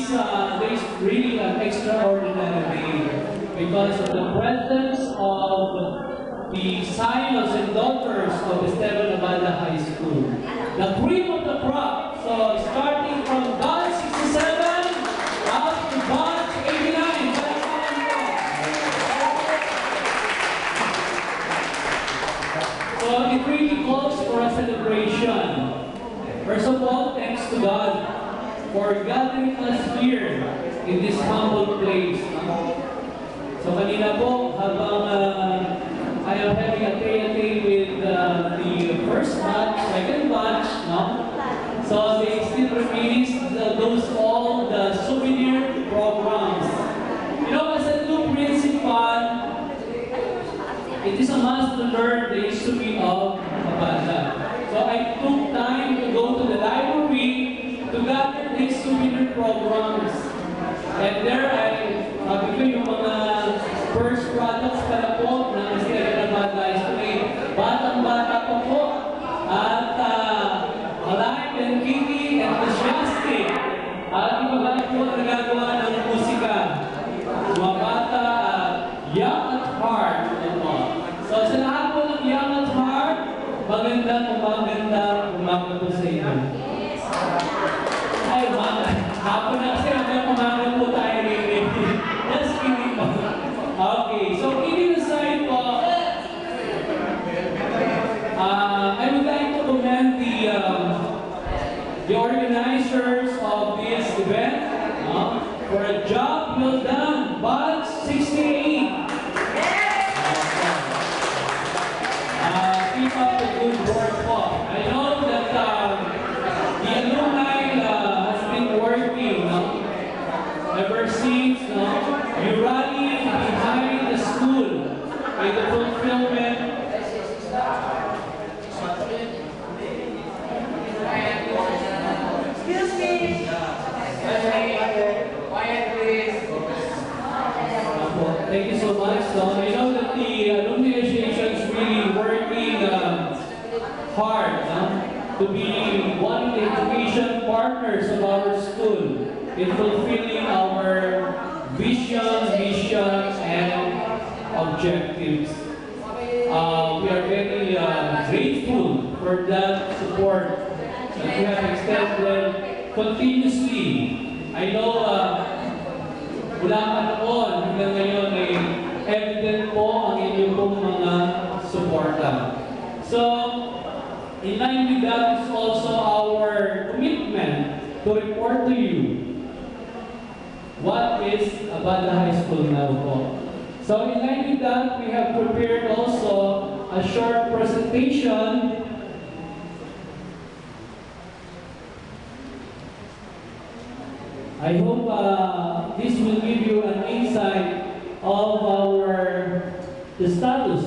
this is really an extraordinary day because of the presence of the sons and daughters of Esteban Abada High School. The cream of the crop. So starting from batch 67 up to batch 89. So it really calls for a celebration. First of all, thanks to God for gathering us here in this humble place. So kanina po, habang I am having a day with the first batch, second batch, no? So they still release those all the souvenir programs. You know, as a new principal, it is a must to learn the history of Abada. So I took time to go to the library to gather these souvenir programs. And there sabi ko yung mga first products pala po ng Esteban Abada is today. Batang-bata pa po. At alive and giddy, enthusiastic. At iba ba po ang nagagawa ng musika. Mga bata, young at heart. So sa lahat po ng young at heart, magandang umaga po sa inyo. Ay, umaga. Hapon na kasi hanggang umaga po tayo rin. Just kidding po. Okay, so kidding aside po, I would like to commend the organizers of this event for a job well done. Batch 68. Keep up the good work po. I know that the alumni has been working ever since you rally behind the school in the fulfillment. Excuse me. Quiet, please. Thank you so much. So I know that the alumni association is really working hard to be one of the education partners of our school in fulfilling our vision, mission, and objectives. We are very grateful for that support that we have extended continuously. I know mula pa noon hanggang ngayon ay evident po ang inyong pong mga suporta. So, in line with that is also our commitment to report to you what is Abada High School now po. So, in line with that, we have prepared also a short presentation I hope this will give you an insight of the status